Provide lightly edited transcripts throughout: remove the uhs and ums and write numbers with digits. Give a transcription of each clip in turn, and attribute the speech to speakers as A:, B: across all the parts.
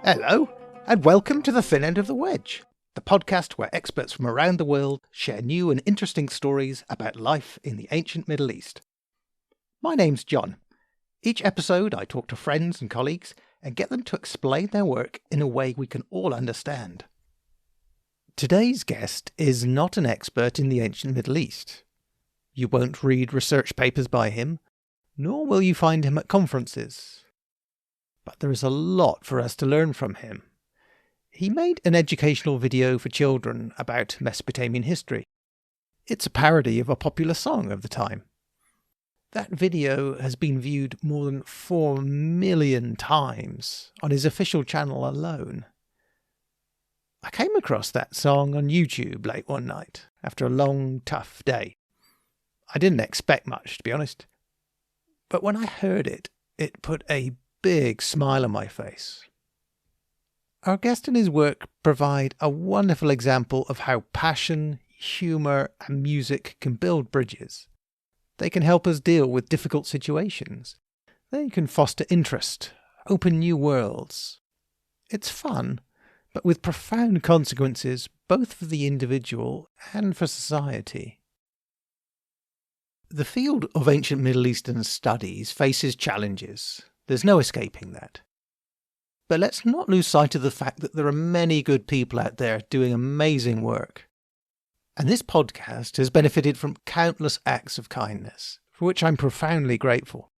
A: Hello, and welcome to the Thin End of the Wedge, the podcast where experts from around the world share new and interesting stories about life in the ancient Middle East. My name's John. Each episode I talk to friends and colleagues and get them to explain their work in a way we can all understand. Today's guest is not an expert in the ancient Middle East. You won't read research papers by him, nor will you find him at conferences. But there is a lot for us to learn from him. He made an educational video for children about Mesopotamian history. It's a parody of a popular song of the time. That video has been viewed more than 4 million times on his official channel alone. I came across that song on YouTube late one night after a long, tough day. I didn't expect much, to be honest. But when I heard it, it put a big smile on my face. Our guest and his work provide a wonderful example of how passion, humour and music can build bridges. They can help us deal with difficult situations. They can foster interest, open new worlds. It's fun, but with profound consequences both for the individual and for society. The field of ancient Middle Eastern studies faces challenges. There's no escaping that. But let's not lose sight of the fact that there are many good people out there doing amazing work. And this podcast has benefited from countless acts of kindness, for which I'm profoundly grateful.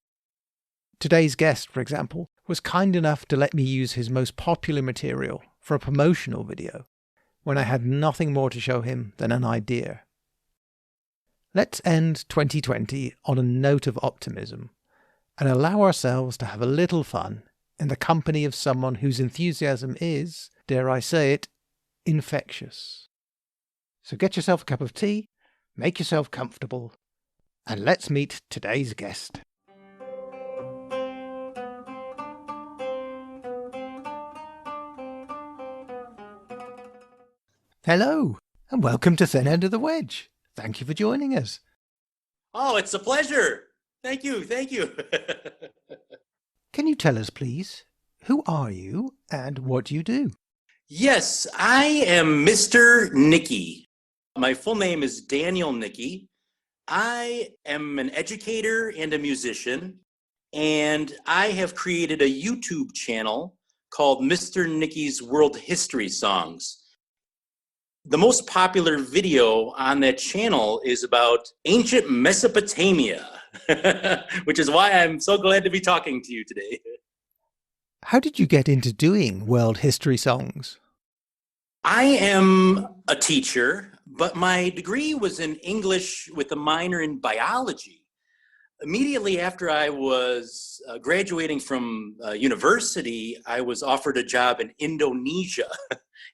A: Today's guest, for example, was kind enough to let me use his most popular material for a promotional video, when I had nothing more to show him than an idea. Let's end 2020 on a note of optimism, and allow ourselves to have a little fun in the company of someone whose enthusiasm is, dare I say it, infectious. So get yourself a cup of tea, make yourself comfortable, and let's meet today's guest. Hello, and welcome to Thin End of the Wedge. Thank you for joining us.
B: Oh, it's a pleasure. Thank you.
A: Can you tell us, please, who are you and what do you do?
B: Yes, I am Mr. Nicky. My full name is Daniel Nicky. I am an educator and a musician, and I have created a YouTube channel called Mr. Nicky's World History Songs. The most popular video on that channel is about ancient Mesopotamia, which is why I'm so glad to be talking to you today.
A: How did you get into doing world history songs?
B: I am a teacher, but my degree was in English with a minor in biology. Immediately after I was graduating from university, I was offered a job in Indonesia,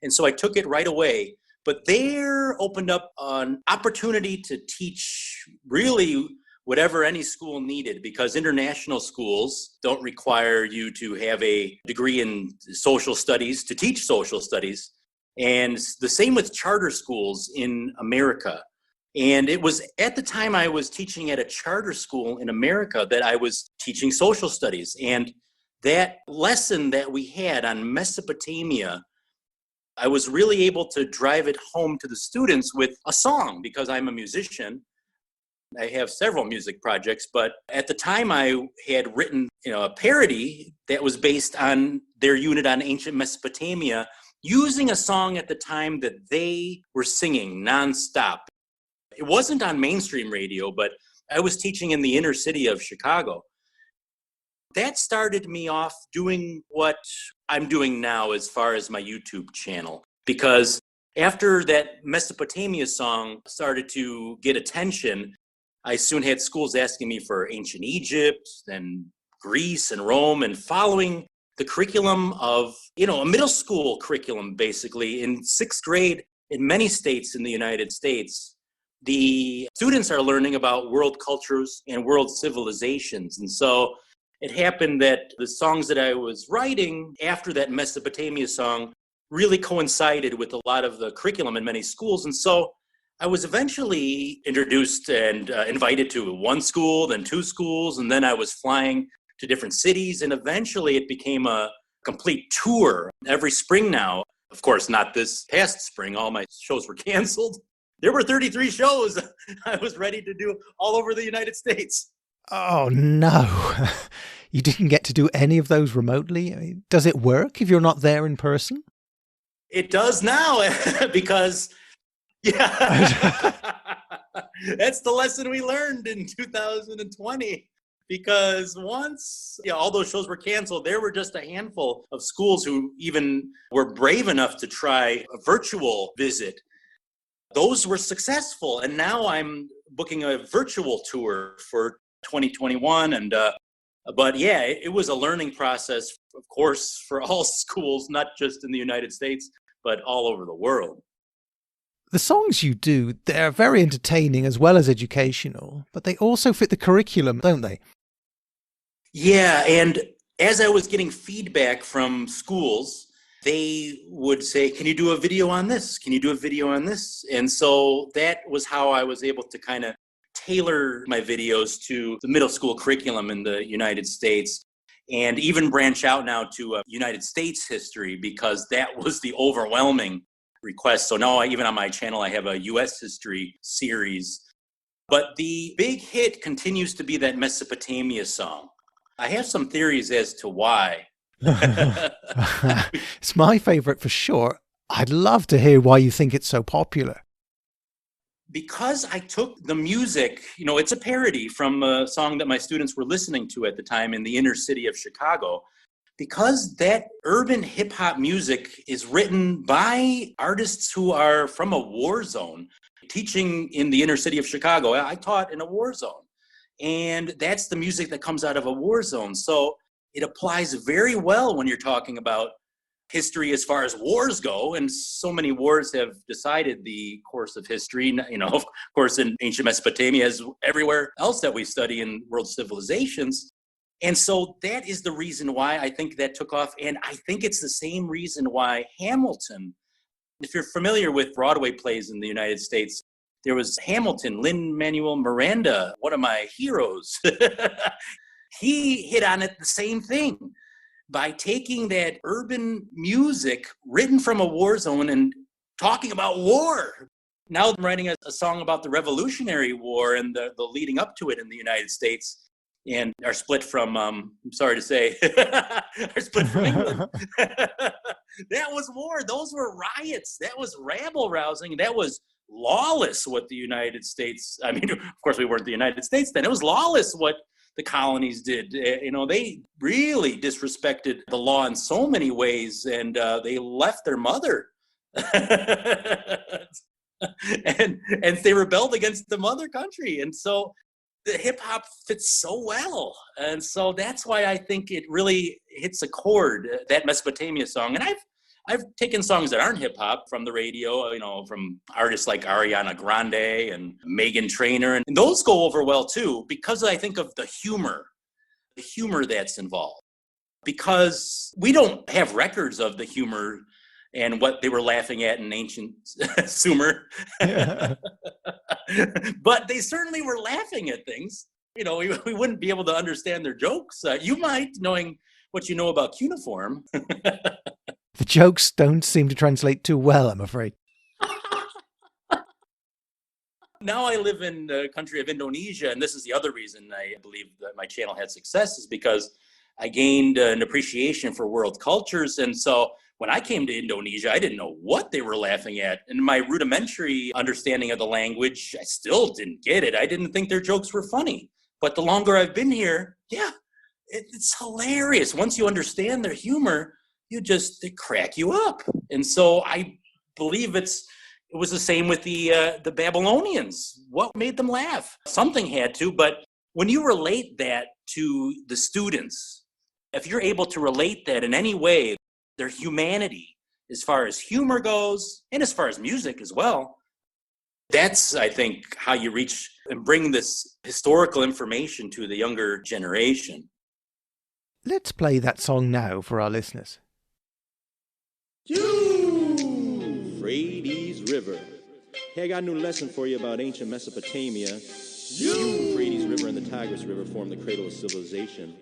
B: and so I took it right away. But there opened up an opportunity to teach really whatever any school needed, because international schools don't require you to have a degree in social studies to teach social studies. And the same with charter schools in America. And it was at the time I was teaching at a charter school in America that I was teaching social studies. And that lesson that we had on Mesopotamia, I was really able to drive it home to the students with a song, because I'm a musician. I have several music projects, but at the time I had written a parody that was based on their unit on ancient Mesopotamia, using a song at the time that they were singing nonstop. It wasn't on mainstream radio, but I was teaching in the inner city of Chicago. That started me off doing what I'm doing now as far as my YouTube channel, because after that Mesopotamia song started to get attention, I soon had schools asking me for ancient Egypt, then Greece and Rome, and following the curriculum of, a middle school curriculum, basically. In 6th grade, in many states in the United States, the students are learning about world cultures and world civilizations. And so it happened that the songs that I was writing after that Mesopotamia song really coincided with a lot of the curriculum in many schools. And so I was eventually introduced and invited to one school, then 2 schools, and then I was flying to different cities. And eventually it became a complete tour every spring now. Of course, not this past spring. All my shows were canceled. There were 33 shows I was ready to do all over the United States.
A: Oh, no. You didn't get to do any of those remotely? I mean, does it work if you're not there in person?
B: It does now because, yeah, that's the lesson we learned in 2020. Because once all those shows were canceled, there were just a handful of schools who even were brave enough to try a virtual visit. Those were successful. And now I'm booking a virtual tour for 2021. But yeah, it was a learning process, of course, for all schools, not just in the United States, but all over the world.
A: The songs you do, they're very entertaining as well as educational, but they also fit the curriculum, don't they?
B: Yeah, and as I was getting feedback from schools, they would say, can you do a video on this? Can you do a video on this? And so that was how I was able to kind of tailor my videos to the middle school curriculum in the United States, and even branch out now to United States history, because that was the overwhelming request. So now even on my channel, I have a U.S. history series. But the big hit continues to be that Mesopotamia song. I have some theories as to why.
A: It's my favorite for sure. I'd love to hear why you think it's so popular.
B: Because I took the music, it's a parody from a song that my students were listening to at the time in the inner city of Chicago. Because that urban hip hop music is written by artists who are from a war zone. Teaching in the inner city of Chicago, I taught in a war zone. And that's the music that comes out of a war zone. So it applies very well when you're talking about history as far as wars go. And so many wars have decided the course of history, of course, in ancient Mesopotamia, as everywhere else that we study in world civilizations. And so that is the reason why I think that took off. And I think it's the same reason why Hamilton, if you're familiar with Broadway plays in the United States, there was Hamilton, Lin-Manuel Miranda, one of my heroes. He hit on it the same thing by taking that urban music written from a war zone and talking about war. Now I'm writing a song about the Revolutionary War and the leading up to it in the United States, and are split from, I'm sorry to say, are split from England. That was war. Those were riots. That was rabble-rousing. That was lawless what the United States, of course we weren't the United States then. It was lawless what the colonies did. They really disrespected the law in so many ways, and they left their mother. and they rebelled against the mother country. And so the hip hop fits so well. And so that's why I think it really hits a chord, that Mesopotamia song. And I've taken songs that aren't hip hop from the radio, from artists like Ariana Grande and Meghan Trainor. And those go over well too, because I think of the humor that's involved. Because we don't have records of the humor and what they were laughing at in ancient Sumer. But they certainly were laughing at things. We wouldn't be able to understand their jokes. You might, knowing what you know about cuneiform.
A: The jokes don't seem to translate too well, I'm afraid.
B: Now I live in the country of Indonesia, and this is the other reason I believe that my channel had success, is because I gained an appreciation for world cultures. And so when I came to Indonesia, I didn't know what they were laughing at. In my rudimentary understanding of the language, I still didn't get it. I didn't think their jokes were funny. But the longer I've been here, it's hilarious. Once you understand their humor, they crack you up. And so I believe it was the same with the Babylonians. What made them laugh? Something had to, but when you relate that to the students, if you're able to relate that in any way, their humanity, as far as humor goes, and as far as music as well, that's, I think, how you reach and bring this historical information to the younger generation.
A: Let's play that song now for our listeners.
C: Euphrates River. Hey, I got a new lesson for you about ancient Mesopotamia. Euphrates River and the Tigris River form the cradle of civilization.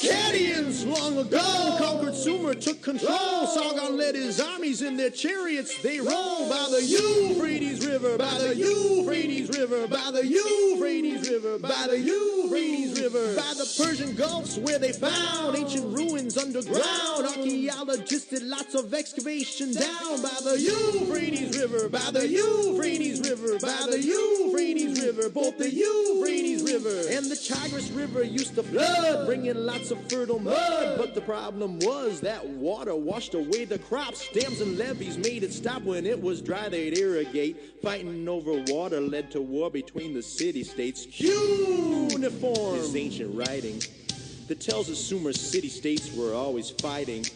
C: Akkadians long ago conquered Sumer, took control. Sargon led his armies in their chariots. They roll by the Euphrates River, by the Euphrates River, by the Euphrates River, by the Euphrates River, by the Persian Gulfs where they found ancient ruins underground. Archaeologists did lots of excavation down by the Euphrates River, by the Euphrates River, by the Euphrates River, both the Euphrates River and the Tigris River used to flood, bringing lots of fertile mud. But the problem was that water washed away the crops. Dams and levees made it stop. When it was dry, they'd irrigate. Fighting over water led to war between the city-states. Cuneiform is ancient writing that tells us Sumer city-states were always fighting.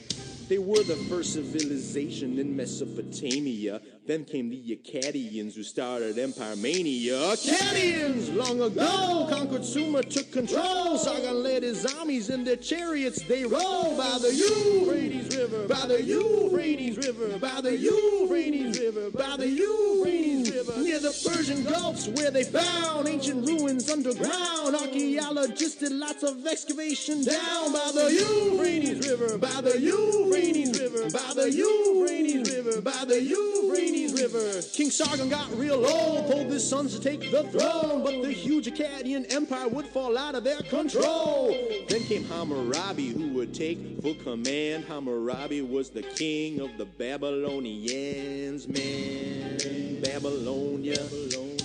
C: They were the first civilization in Mesopotamia. Then came the Akkadians who started empire mania. Akkadians long ago conquered Sumer, took control. Sargon led his armies in their chariots. They roll by the Euphrates River, by the Euphrates River, by the Euphrates River, by the Euphrates River, near the Persian Gulfs where they found ancient ruins underground. Archaeologists did lots of excavation down by the Euphrates River, by the Euphrates River, by the Euphrates River, by the Euphrates River. King Sargon got real old, told his sons to take the throne, but the huge Akkadian empire would fall out of their control. Then came Hammurabi, who would take full command. Hammurabi was the king of the Babylonians, man. Babylonia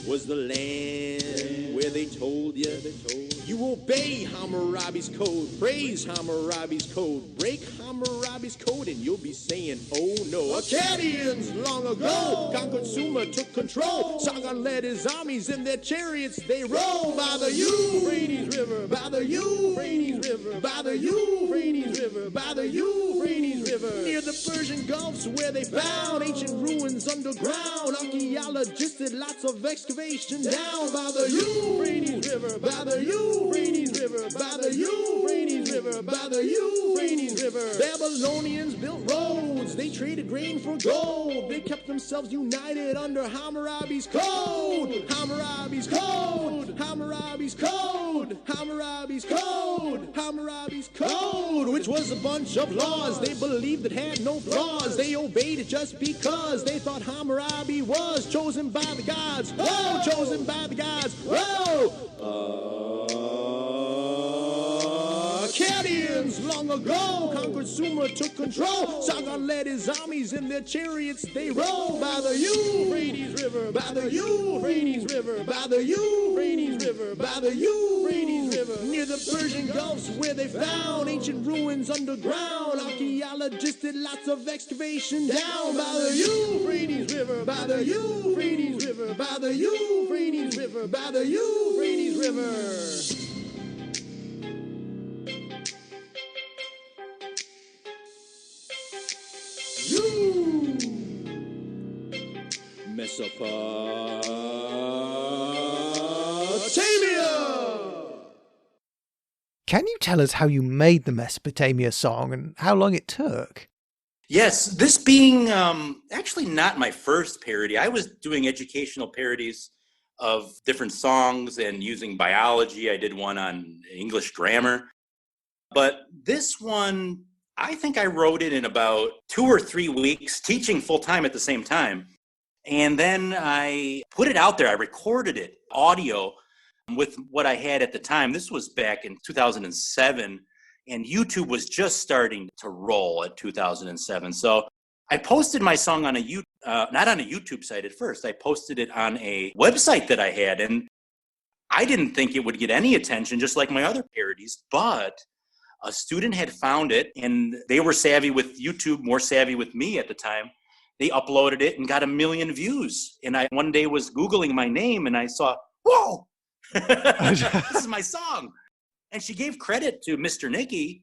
C: was the land where they told you obey Hammurabi's code, praise Hammurabi's code, break Hammurabi's code, and you'll be saying, oh no. Akkadians long ago conquered Sumer, took control. Sargon led his armies in their chariots. They roll by the Euphrates River, by the Euphrates River, by the Euphrates River, by the Euphrates River, near the Persian Gulfs where they found ancient ruins underground. Archaeologists did lots of excavation down by the Euphrates River, by the Euphrates River, by the Euphrates River, by the Euphrates River. Babylonians built roads, they traded grain for gold. They kept themselves united under Hammurabi's code. Hammurabi's code, Hammurabi's code, Hammurabi's code, Hammurabi's code, which was a bunch of laws they believed it had no flaws. They obeyed it just because they thought Hammurabi was chosen by the gods. Oh, chosen by the gods. Akkadians long ago conquered Sumer, took control. Sargon led his armies in their chariots. They roll by the Euphrates River, by the Euphrates River, by the Euphrates River, by the Euphrates River, near the Persian Gulfs where they found ancient ruins underground. Archaeologists did lots of excavation down by the Euphrates River, by the Euphrates River, by the Euphrates River, by the Euphrates River. Mesopotamia.
A: Can you tell us how you made the Mesopotamia song and how long it took?
B: Yes, this being actually not my first parody. I was doing educational parodies of different songs and using biology. I did one on English grammar. But this one, I think I wrote it in about 2 or 3 weeks, teaching full-time at the same time. And then I put it out there. I recorded it, audio, with what I had at the time. This was back in 2007, and YouTube was just starting to roll at 2007. So I posted my song on not on a YouTube site at first. I posted it on a website that I had, and I didn't think it would get any attention, just like my other parodies, but a student had found it, and they were savvy with YouTube, more savvy with me at the time. They uploaded it and got 1 million views. And I one day was Googling my name, and I saw, whoa, this is my song. And she gave credit to Mr. Nicky,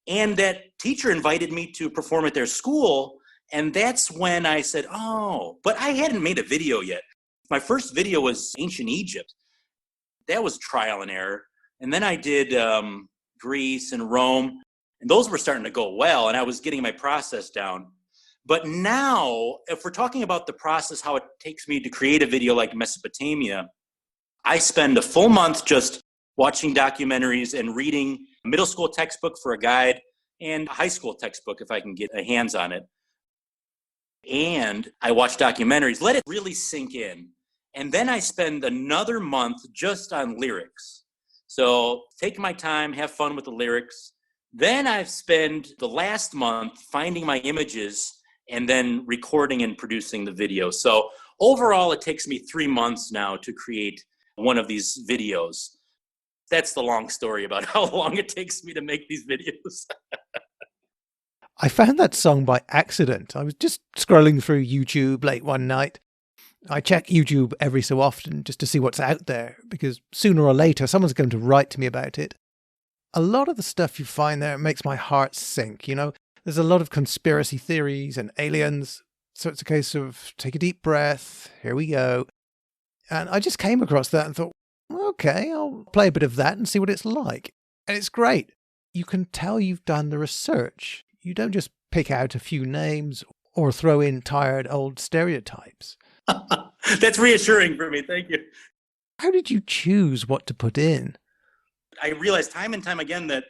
B: and that teacher invited me to perform at their school. And that's when I said, oh, but I hadn't made a video yet. My first video was Ancient Egypt. That was trial and error. And then I did Greece and Rome, and those were starting to go well, and I was getting my process down. But now, if we're talking about the process, how it takes me to create a video like Mesopotamia, I spend a full month just watching documentaries and reading a middle school textbook for a guide and a high school textbook if I can get a hands on it. And I watch documentaries, let it really sink in. And then I spend another month just on lyrics. So take my time, have fun with the lyrics. Then I've spent the last month finding my images and then recording and producing the video. So overall, it takes me 3 months now to create one of these videos. That's the long story about how long it takes me to make these videos.
A: I found that song by accident. I was just scrolling through YouTube late one night. I check YouTube every so often just to see what's out there, because sooner or later someone's going to write to me about it. A lot of the stuff you find there makes my heart sink, you know. There's a lot of conspiracy theories and aliens, so it's a case of take a deep breath, here we go. And I just came across that and thought, okay, I'll play a bit of that and see what it's like. And it's great. You can tell you've done the research. You don't just pick out a few names or throw in tired old stereotypes.
B: That's reassuring for me. Thank you.
A: How did you choose what to put in?
B: I realized time and time again that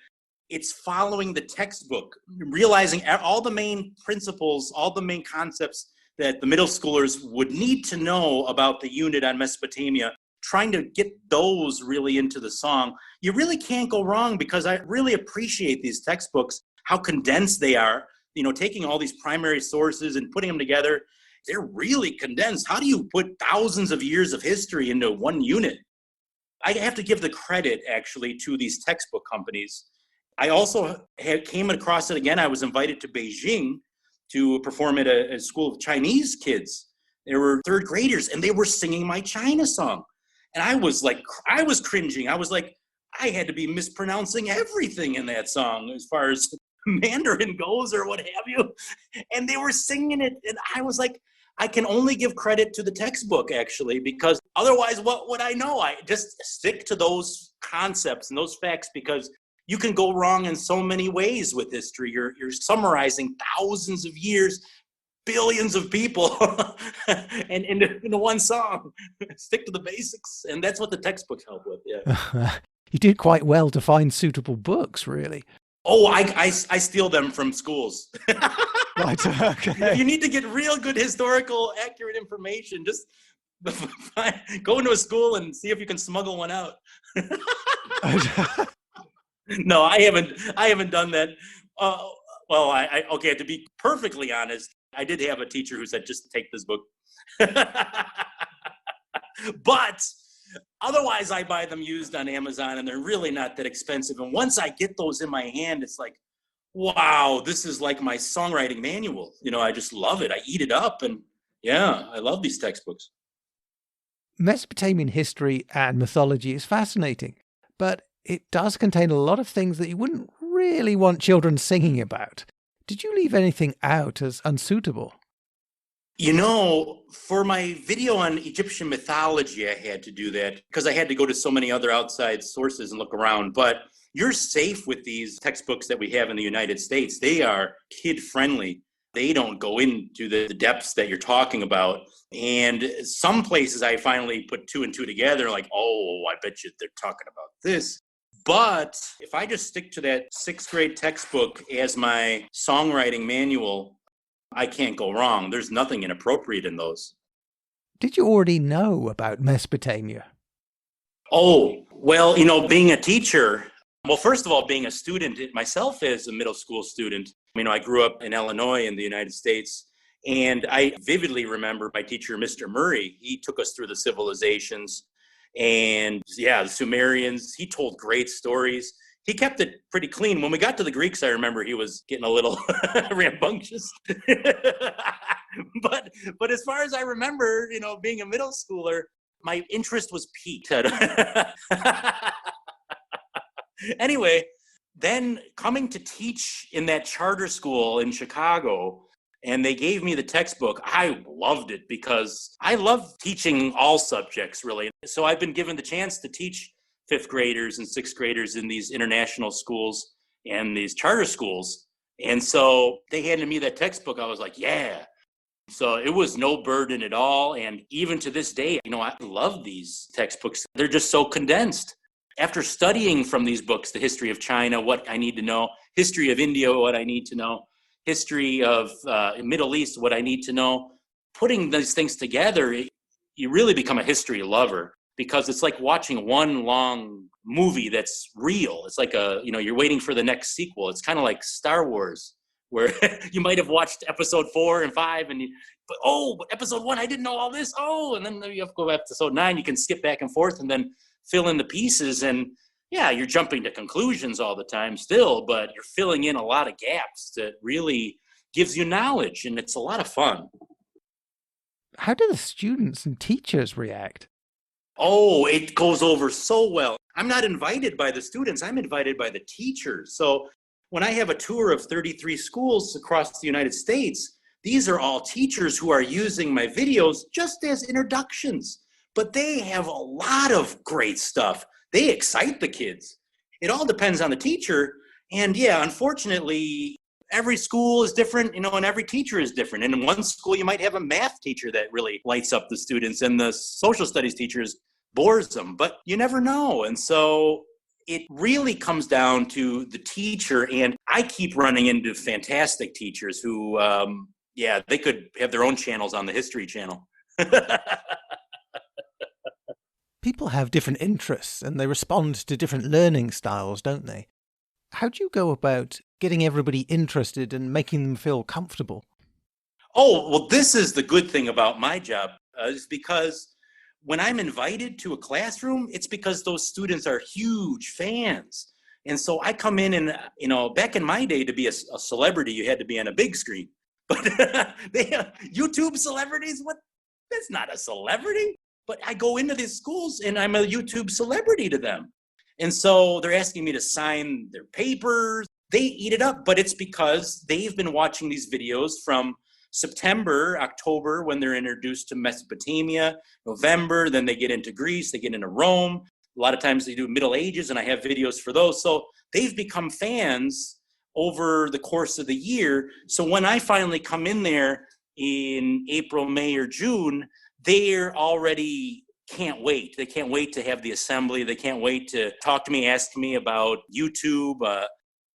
B: it's following the textbook, realizing all the main principles, all the main concepts that the middle schoolers would need to know about the unit on Mesopotamia, trying to get those really into the song. You really can't go wrong, because I really appreciate these textbooks, how condensed they are, you know, taking all these primary sources and putting them together. They're really condensed. How do you put thousands of years of history into one unit? I have to give the credit, actually, to these textbook companies. I also came across it again. I was invited to Beijing to perform at a school of Chinese kids. There were third graders, and they were singing my China song. And I was cringing. I was like, I had to be mispronouncing everything in that song as far as Mandarin goes or what have you. And they were singing it. And I was like, I can only give credit to the textbook, actually, because otherwise, what would I know? I just stick to those concepts and those facts, because you can go wrong in so many ways with history. You're summarizing thousands of years, billions of people, and into one song. Stick to the basics, and that's what the textbooks help with. Yeah.
A: You did quite well to find suitable books, really.
B: Oh, I steal them from schools.
A: Right. Okay.
B: If you need to get real good historical, accurate information, just go into a school and see if you can smuggle one out. No, I haven't done that. Well, okay, to be perfectly honest, I did have a teacher who said, just take this book. But otherwise, I buy them used on Amazon, and they're really not that expensive. And once I get those in my hand, it's like, wow, this is like my songwriting manual. You know, I just love it. I eat it up, and yeah, I love these textbooks.
A: Mesopotamian history and mythology is fascinating, but it does contain a lot of things that you wouldn't really want children singing about. Did you leave anything out as unsuitable?
B: You know, for my video on Egyptian mythology, I had to do that because I had to go to so many other outside sources and look around. But you're safe with these textbooks that we have in the United States. They are kid-friendly. They don't go into the depths that you're talking about. And some places I finally put two and two together, like, oh, I bet you they're talking about this. But if I just stick to that 6th grade textbook as my songwriting manual, I can't go wrong. There's nothing inappropriate in those.
A: Did you already know about Mesopotamia?
B: Oh, well, you know, being a teacher, well, first of all, being a student myself as a middle school student, you know, I grew up in Illinois in the United States, and I vividly remember my teacher, Mr. Murray. He took us through the civilizations, and yeah, the Sumerians. He told great stories. He kept it pretty clean. When we got to the Greeks, I remember he was getting a little rambunctious. But as far as I remember, you know, being a middle schooler, my interest was piqued. Anyway, then coming to teach in that charter school in Chicago, and they gave me the textbook, I loved it because I love teaching all subjects, really. So I've been given the chance to teach 5th graders and 6th graders in these international schools and these charter schools. And so they handed me that textbook. I was like, yeah. So it was no burden at all. And even to this day, you know, I love these textbooks. They're just so condensed. after studying from these books, the history of China, what I need to know, history of India, what I need to know, history of Middle East, what I need to know, putting these things together, you really become a history lover, because it's like watching one long movie that's real. It's like you're waiting for the next sequel. It's kind of like Star Wars, where you might have watched episode 4 and 5 but episode 1, I didn't know all this. Oh, and then you have to go to episode 9. You can skip back and forth and then fill in the pieces. And yeah, you're jumping to conclusions all the time still, but you're filling in a lot of gaps that really gives you knowledge, and it's a lot of fun.
A: How do the students and teachers react?
B: Oh, it goes over so well. I'm not invited by the students. I'm invited by the teachers. So when I have a tour of 33 schools across the United States, these are all teachers who are using my videos just as introductions. But they have a lot of great stuff. They excite the kids. It all depends on the teacher. And yeah, unfortunately, every school is different, and every teacher is different. And in one school, you might have a math teacher that really lights up the students, and the social studies teachers bores them, but you never know. And so it really comes down to the teacher. And I keep running into fantastic teachers who, they could have their own channels on the History Channel.
A: People have different interests and they respond to different learning styles, don't they? How do you go about getting everybody interested and making them feel comfortable?
B: Oh, well, this is the good thing about my job, is because when I'm invited to a classroom, it's because those students are huge fans. And so I come in and, back in my day, to be a celebrity, you had to be on a big screen. But YouTube celebrities, what? That's not a celebrity. But I go into these schools and I'm a YouTube celebrity to them. And so they're asking me to sign their papers. They eat it up, but it's because they've been watching these videos from September, October, when they're introduced to Mesopotamia, November, then they get into Greece, they get into Rome. A lot of times they do Middle Ages, and I have videos for those. So they've become fans over the course of the year. So when I finally come in there in April, May, or June, they're already can't wait. They can't wait to have the assembly. They can't wait to talk to me, ask me about YouTube,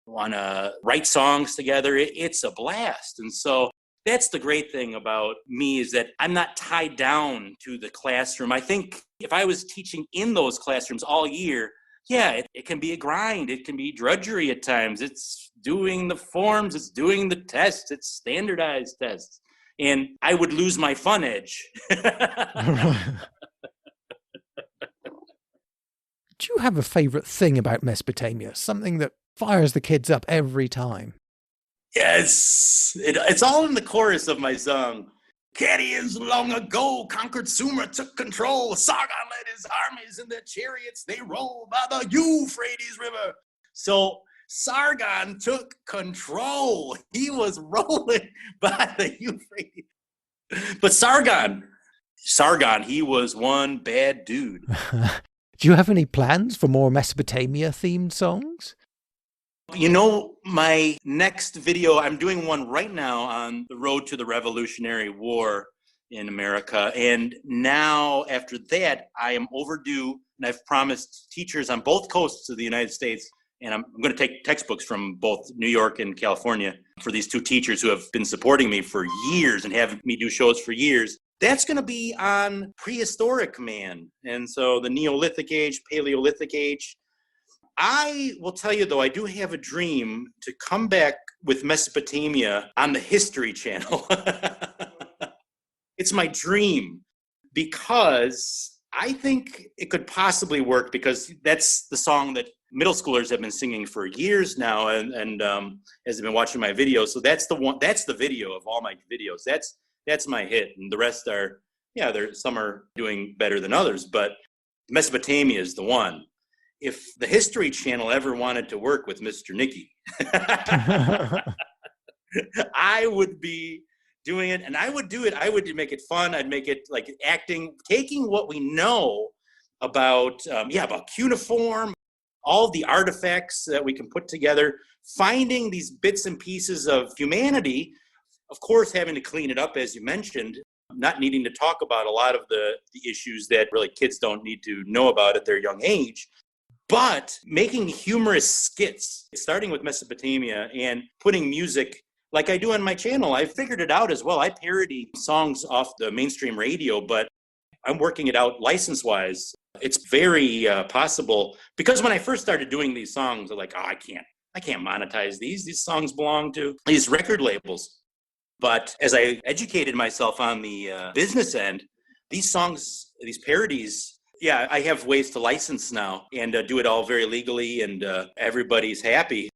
B: want to write songs together. It's a blast. And so that's the great thing about me, is that I'm not tied down to the classroom. I think if I was teaching in those classrooms all year, it can be a grind. It can be drudgery at times. It's doing the forms. It's doing the tests. It's standardized tests. And I would lose my fun edge.
A: Do you have a favourite thing about Mesopotamia? Something that fires the kids up every time?
B: Yes, it's all in the chorus of my song. Cadians long ago conquered Sumer, took control. Sargon led his armies in their chariots. They rolled by the Euphrates River. So Sargon took control. He was rolling by the Euphrates. But Sargon, he was one bad dude.
A: Do you have any plans for more Mesopotamia-themed songs?
B: My next video, I'm doing one right now on the road to the Revolutionary War in America. And now, after that, I am overdue, and I've promised teachers on both coasts of the United States, and I'm going to take textbooks from both New York and California for these two teachers who have been supporting me for years and having me do shows for years. That's going to be on prehistoric man. And so the Neolithic age, Paleolithic age. I will tell you, though, I do have a dream to come back with Mesopotamia on the History Channel. It's my dream, because I think it could possibly work, because that's the song that middle schoolers have been singing for years now, and as they've been watching my videos. So that's the one. That's the video of all my videos. That's my hit, and the rest are, some are doing better than others, but Mesopotamia is the one. If the History Channel ever wanted to work with Mr. Nicky, I would be doing it, and I would do it. I would make it fun. I'd make it like acting, taking what we know about cuneiform, all the artifacts that we can put together, finding these bits and pieces of humanity, of course, having to clean it up, as you mentioned, not needing to talk about a lot of the issues that really kids don't need to know about at their young age. But making humorous skits, starting with Mesopotamia and putting music like I do on my channel, I figured it out as well. I parody songs off the mainstream radio, but I'm working it out license-wise. It's very possible, because when I first started doing these songs, I'm like, oh, I can't monetize these. These songs belong to these record labels. But as I educated myself on the business end, these songs, these parodies, yeah, I have ways to license now and do it all very legally, and everybody's happy.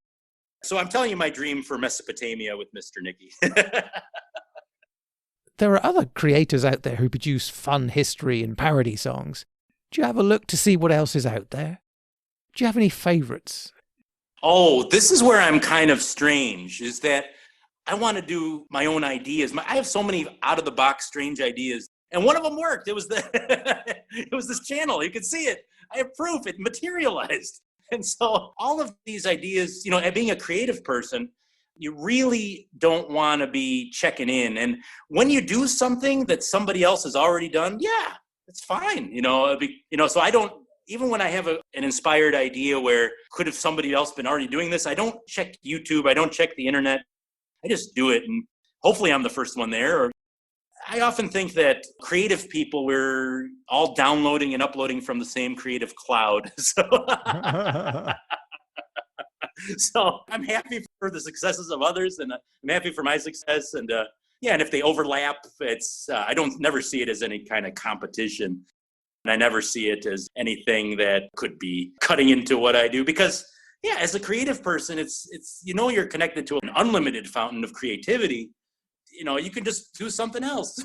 B: So I'm telling you my dream for Mesopotamia with Mr. Nicky.
A: There are other creators out there who produce fun history and parody songs. Do you have a look to see what else is out there? Do you have any favourites?
B: Oh, this is where I'm kind of strange, is that I want to do my own ideas. I have so many out-of-the-box strange ideas. And one of them worked. It was it was this channel. You could see it. I have proof. It materialized. And so all of these ideas, being a creative person, you really don't want to be checking in. And when you do something that somebody else has already done, yeah, it's fine. So I don't, even when I have an inspired idea where could have somebody else been already doing this, I don't check YouTube. I don't check the internet. I just do it. And hopefully I'm the first one there. I often think that creative people, we're all downloading and uploading from the same creative cloud. So I'm happy for the successes of others, and I'm happy for my success. And and if they overlap, it's I don't never see it as any kind of competition. And I never see it as anything that could be cutting into what I do, because as a creative person, it's you're connected to an unlimited fountain of creativity. You can just do something else.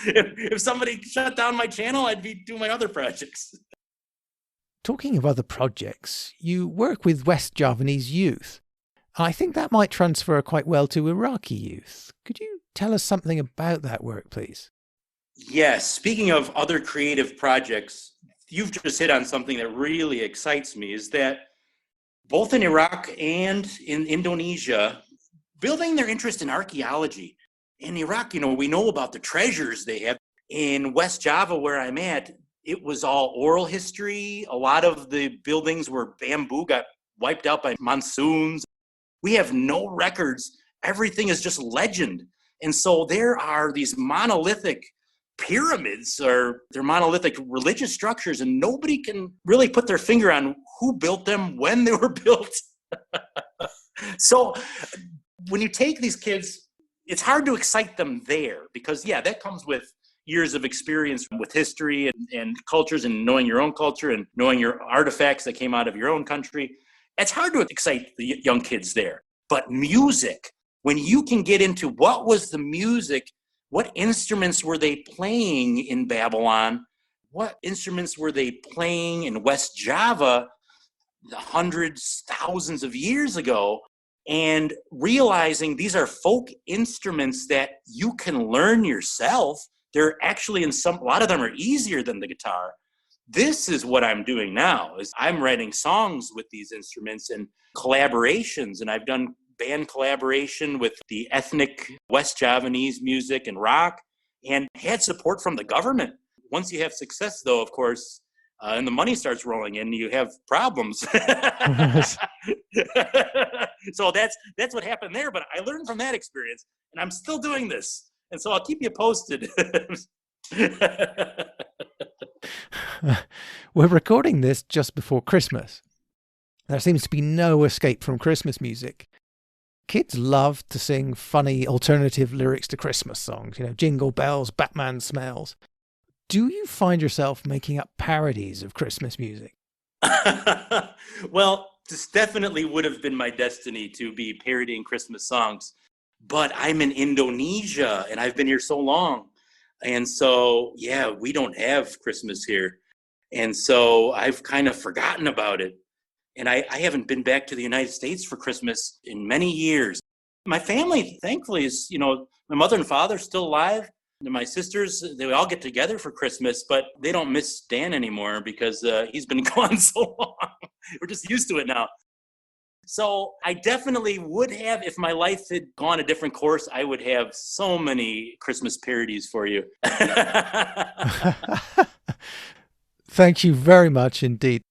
B: If somebody shut down my channel, I'd be doing my other projects.
A: Talking of other projects, you work with West Javanese youth. I think that might transfer quite well to Iraqi youth. Could you tell us something about that work, please?
B: Yes. Speaking of other creative projects, you've just hit on something that really excites me, is that both in Iraq and in Indonesia, building their interest in archaeology. In Iraq, we know about the treasures they have. In West Java, where I'm at, it was all oral history. A lot of the buildings were bamboo, got wiped out by monsoons. We have no records. Everything is just legend. And so there are these monolithic pyramids, or they're monolithic religious structures, and nobody can really put their finger on who built them, when they were built. So when you take these kids, it's hard to excite them there, because that comes with years of experience with history and cultures, and knowing your own culture and knowing your artifacts that came out of your own country. It's hard to excite the young kids there. But music, when you can get into what was the music, what instruments were they playing in Babylon, what instruments were they playing in West Java hundreds, thousands of years ago, and realizing these are folk instruments that you can learn yourself. They're actually a lot of them are easier than the guitar. This is what I'm doing now, is I'm writing songs with these instruments and collaborations. And I've done band collaboration with the ethnic West Javanese music and rock, and had support from the government. Once you have success, though, of course, and the money starts rolling in, you have problems. So that's what happened there. But I learned from that experience, and I'm still doing this. And so I'll keep you posted.
A: We're recording this just before Christmas. There seems to be no escape from Christmas music. Kids love to sing funny alternative lyrics to Christmas songs, Jingle Bells, Batman Smells. Do you find yourself making up parodies of Christmas music?
B: Well, this definitely would have been my destiny, to be parodying Christmas songs. But I'm in Indonesia, and I've been here so long. And so, we don't have Christmas here. And so I've kind of forgotten about it. And I haven't been back to the United States for Christmas in many years. My family, thankfully, is, my mother and father are still alive. And my sisters, they all get together for Christmas, but they don't miss Dan anymore because he's been gone so long. We're just used to it now. So I definitely would have, if my life had gone a different course, I would have so many Christmas parodies for you.
A: Thank you very much indeed.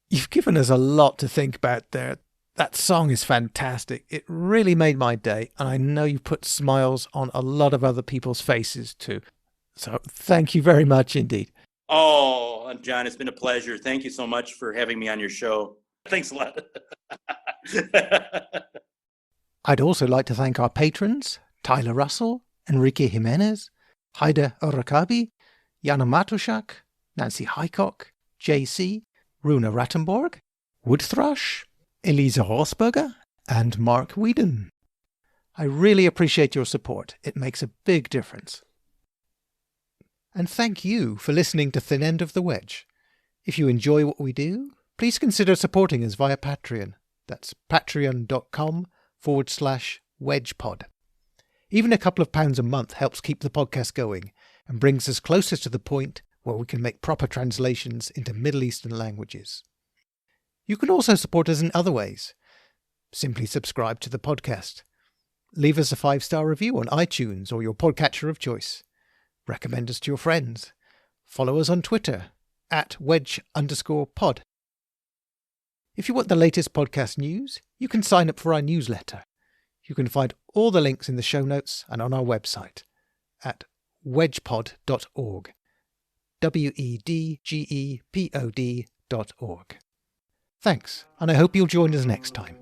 A: You've given us a lot to think about there. That song is fantastic. It really made my day, and I know you put smiles on a lot of other people's faces too. So thank you very much indeed.
B: Oh, John, it's been a pleasure. Thank you so much for having me on your show. Thanks a lot.
A: I'd also like to thank our patrons, Tyler Russell, Enrique Jimenez, Haida Urakabi, Jana Matuszak, Nancy Hycock, JC, Runa Rattenborg, Woodthrush, Elisa Horsberger, and Mark Whedon. I really appreciate your support. It makes a big difference. And thank you for listening to Thin End of the Wedge. If you enjoy what we do, please consider supporting us via Patreon. That's patreon.com/wedgepod. Even a couple of pounds a month helps keep the podcast going and brings us closer to the point where we can make proper translations into Middle Eastern languages. You can also support us in other ways. Simply subscribe to the podcast. Leave us a 5-star review on iTunes or your podcatcher of choice. Recommend us to your friends. Follow us on Twitter @wedge_pod. If you want the latest podcast news, you can sign up for our newsletter. You can find all the links in the show notes and on our website at wedgepod.org. wedgepod.org. Thanks, and I hope you'll join us next time.